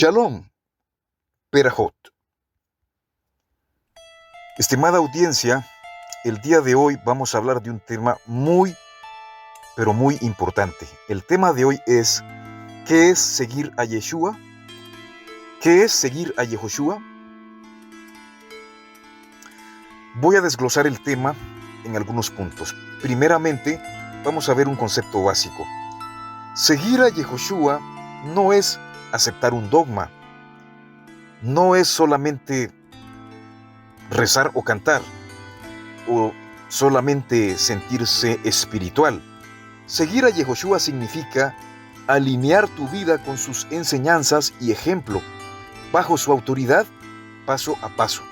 Shalom, Perajot. Estimada audiencia, el día de hoy vamos a hablar de un tema muy, pero muy importante. El tema de hoy es, ¿qué es seguir a Yeshua? ¿Qué es seguir a Yehoshua? Voy a desglosar el tema en algunos puntos. Primeramente, vamos a ver un concepto básico. Seguir a Yehoshua no es aceptar un dogma, no es solamente rezar o cantar, o solamente sentirse espiritual. Seguir a Yehoshua significa alinear tu vida con sus enseñanzas y ejemplo, bajo su autoridad, paso a paso.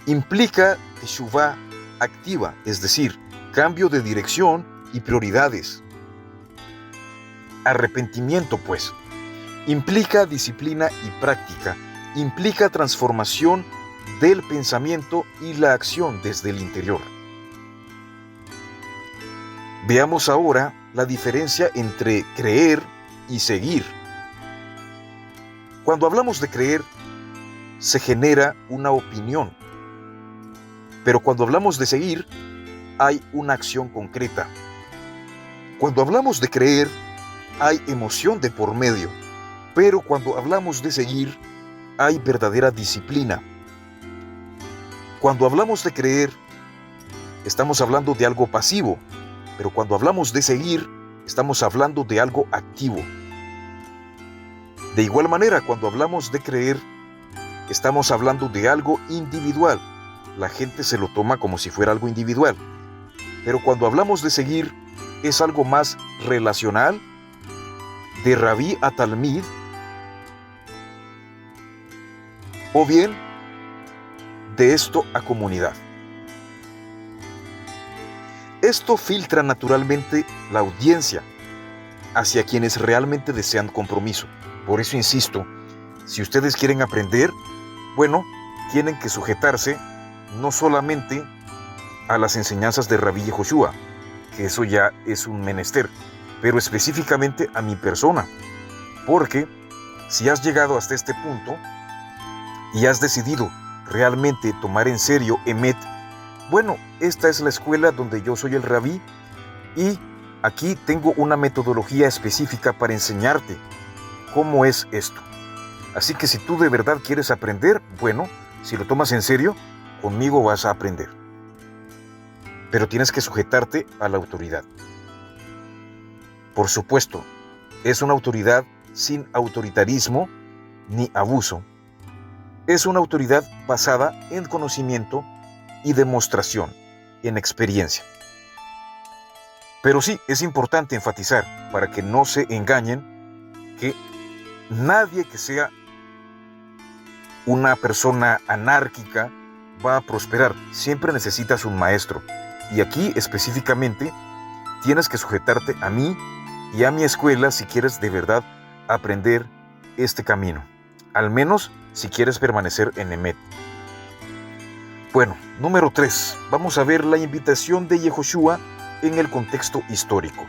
Implica teshuvá activa, es decir, cambio de dirección y prioridades. Arrepentimiento, pues. Implica disciplina y práctica, implica transformación del pensamiento y la acción desde el interior. Veamos ahora la diferencia entre creer y seguir. Cuando hablamos de creer, se genera una opinión, pero cuando hablamos de seguir, hay una acción concreta. Cuando hablamos de creer, hay emoción de por medio. Pero cuando hablamos de seguir, hay verdadera disciplina. Cuando hablamos de creer, estamos hablando de algo pasivo, pero cuando hablamos de seguir, estamos hablando de algo activo. De igual manera, cuando hablamos de creer, estamos hablando de algo individual. La gente se lo toma como si fuera algo individual. Pero cuando hablamos de seguir, es algo más relacional, de rabí a talmid, o bien de esto a comunidad. Esto filtra naturalmente la audiencia hacia quienes realmente desean compromiso. Por eso insisto, si ustedes quieren aprender, bueno, tienen que sujetarse no solamente a las enseñanzas de Rabí Yehoshua, que eso ya es un menester, pero específicamente a mi persona, porque si has llegado hasta este punto y has decidido realmente tomar en serio Emet, bueno, esta es la escuela donde yo soy el rabí y aquí tengo una metodología específica para enseñarte cómo es esto. Así que si tú de verdad quieres aprender, bueno, si lo tomas en serio, conmigo vas a aprender. Pero tienes que sujetarte a la autoridad. Por supuesto, es una autoridad sin autoritarismo ni abuso. Es una autoridad basada en conocimiento y demostración, en experiencia. Pero sí, es importante enfatizar, para que no se engañen, que nadie que sea una persona anárquica va a prosperar. Siempre necesitas un maestro. Y aquí específicamente tienes que sujetarte a mí y a mi escuela si quieres de verdad aprender este camino. Al menos si quieres permanecer en Emet. Bueno, número 3. Vamos a ver la invitación de Yehoshua en el contexto histórico.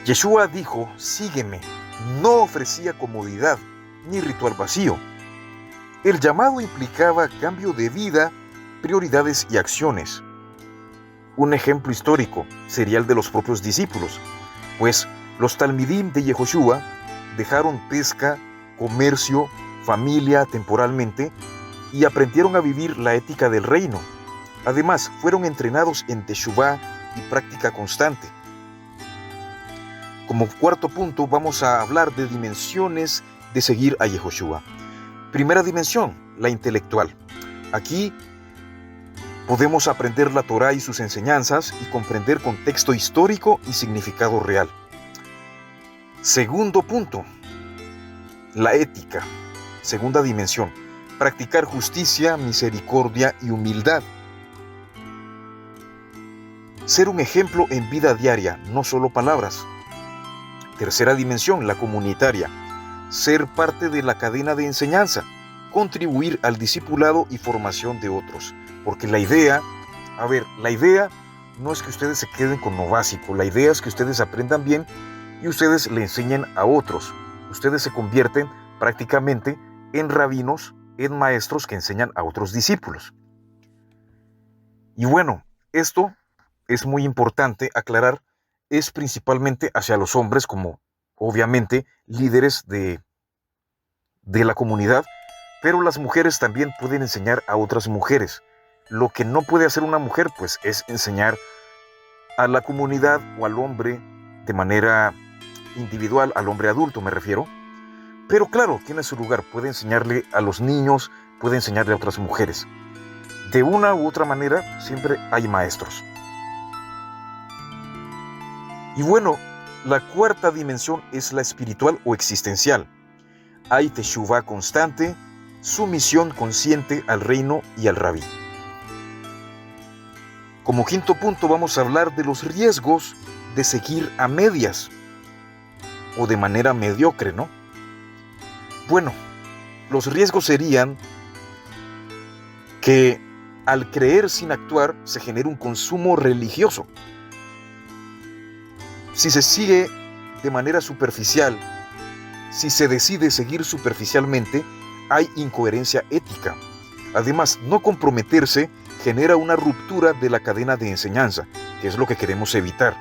Yeshua dijo, sígueme. No ofrecía comodidad ni ritual vacío. El llamado implicaba cambio de vida, prioridades y acciones. Un ejemplo histórico sería el de los propios discípulos, pues los talmidim de Yehoshua dejaron pesca, comercio, familia temporalmente y aprendieron a vivir la ética del reino. Además, fueron entrenados en teshuvá y práctica constante. Como cuarto punto, vamos a hablar de dimensiones de seguir a Yehoshua. Primera dimensión, la intelectual. Aquí podemos aprender la Torá y sus enseñanzas y comprender contexto histórico y significado real. Segundo punto, la ética. Segunda dimensión, practicar justicia, misericordia y humildad. Ser un ejemplo en vida diaria, no solo palabras. Tercera dimensión, la comunitaria. Ser parte de la cadena de enseñanza, contribuir al discipulado y formación de otros. Porque la idea no es que ustedes se queden con lo básico, la idea es que ustedes aprendan bien y ustedes le enseñen a otros. ustedes se convierten prácticamente en rabinos, en maestros que enseñan a otros discípulos. Y bueno, esto es muy importante aclarar, es principalmente hacia los hombres como obviamente líderes de la comunidad, pero las mujeres también pueden enseñar a otras mujeres. Lo que no puede hacer una mujer pues es enseñar a la comunidad o al hombre de manera individual, al hombre adulto me refiero, pero claro, tiene su lugar, puede enseñarle a los niños, puede enseñarle a otras mujeres. De una u otra manera siempre hay maestros. Y bueno, la cuarta dimensión es la espiritual o existencial. Hay teshuvá constante, sumisión consciente al reino y al rabí. Como quinto punto vamos a hablar de los riesgos de seguir a medias o de manera mediocre, ¿no? Bueno, los riesgos serían que al creer sin actuar se genera un consumo religioso. Si se sigue de manera superficial, si se decide seguir superficialmente, hay incoherencia ética. Además, no comprometerse genera una ruptura de la cadena de enseñanza, que es lo que queremos evitar.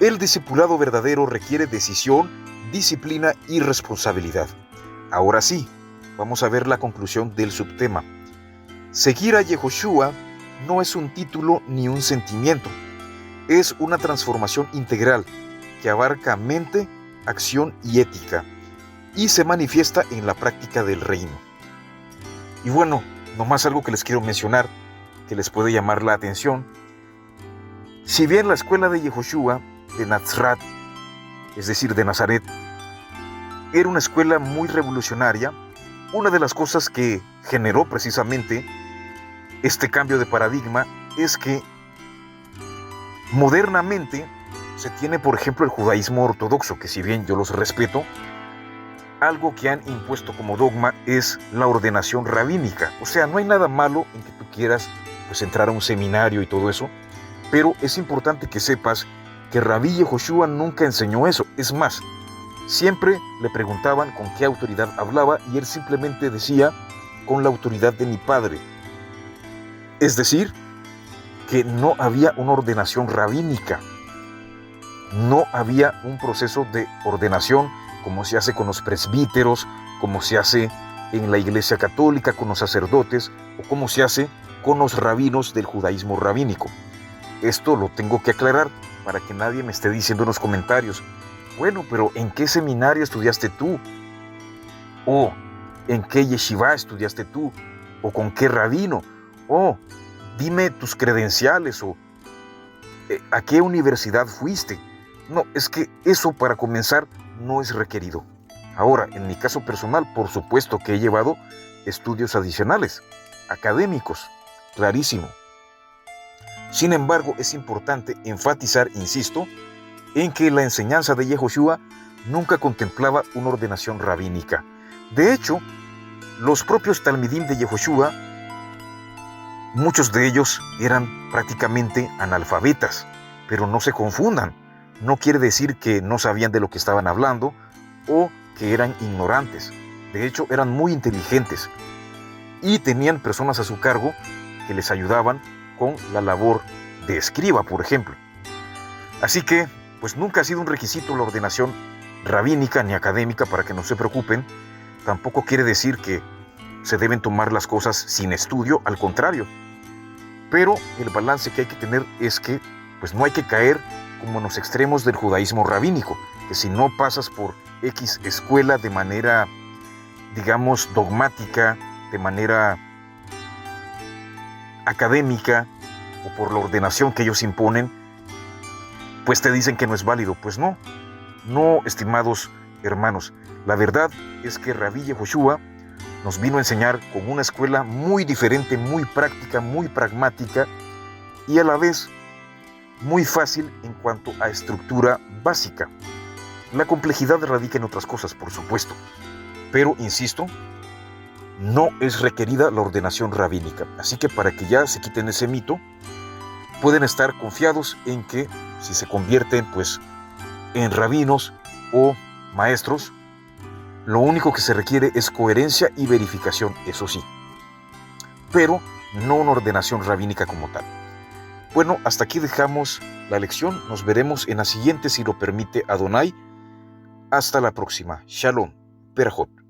El discipulado verdadero requiere decisión, disciplina y responsabilidad. Ahora sí, vamos a ver la conclusión del subtema. Seguir a Yehoshua no es un título ni un sentimiento. Es una transformación integral que abarca mente, acción y ética y se manifiesta en la práctica del reino. Y bueno, nomás algo que les quiero mencionar que les puede llamar la atención. Si bien la escuela de Yehoshua de Nazaret, es decir, de Nazaret, era una escuela muy revolucionaria, una de las cosas que generó precisamente este cambio de paradigma es que modernamente se tiene, por ejemplo, el judaísmo ortodoxo, que si bien yo los respeto, algo que han impuesto como dogma es la ordenación rabínica. O sea, no hay nada malo en que tú quieras pues, entrar a un seminario y todo eso, pero es importante que sepas que Rabí Yehoshua nunca enseñó eso. Es más, siempre le preguntaban con qué autoridad hablaba y él simplemente decía, con la autoridad de mi padre. Es decir, que no había una ordenación rabínica, no había un proceso de ordenación como se hace con los presbíteros, como se hace en la Iglesia Católica con los sacerdotes o como se hace con los rabinos del judaísmo rabínico. Esto lo tengo que aclarar para que nadie me esté diciendo en los comentarios, bueno, pero ¿en qué seminario estudiaste tú? ¿O en qué yeshiva estudiaste tú? ¿O con qué rabino? ¿O dime tus credenciales o a qué universidad fuiste? No, es que eso para comenzar no es requerido. Ahora, en mi caso personal, por supuesto que he llevado estudios adicionales, académicos, clarísimo. Sin embargo, es importante enfatizar, insisto, en que la enseñanza de Yehoshua nunca contemplaba una ordenación rabínica. De hecho, los propios talmidim de Yehoshua, muchos de ellos eran prácticamente analfabetas, pero no se confundan. No quiere decir que no sabían de lo que estaban hablando o que eran ignorantes. De hecho, eran muy inteligentes y tenían personas a su cargo que les ayudaban con la labor de escriba, por ejemplo. Así que, pues nunca ha sido un requisito la ordenación rabínica ni académica, para que no se preocupen. Tampoco quiere decir que se deben tomar las cosas sin estudio, al contrario. Pero el balance que hay que tener es que pues no hay que caer como en los extremos del judaísmo rabínico, que si no pasas por X escuela de manera, digamos, dogmática, de manera académica o por la ordenación que ellos imponen, pues te dicen que no es válido. Pues no, estimados hermanos, la verdad es que Rabí Yehoshua nos vino a enseñar con una escuela muy diferente, muy práctica, muy pragmática y a la vez muy fácil en cuanto a estructura básica. La complejidad radica en otras cosas, por supuesto, pero insisto, no es requerida la ordenación rabínica. Así que para que ya se quiten ese mito, pueden estar confiados en que si se convierten pues en rabinos, o maestros, lo único que se requiere es coherencia y verificación, eso sí, pero no una ordenación rabínica como tal. Bueno, hasta aquí dejamos la lección. Nos veremos en la siguiente, si lo permite Adonai. Hasta la próxima. Shalom. Perajot.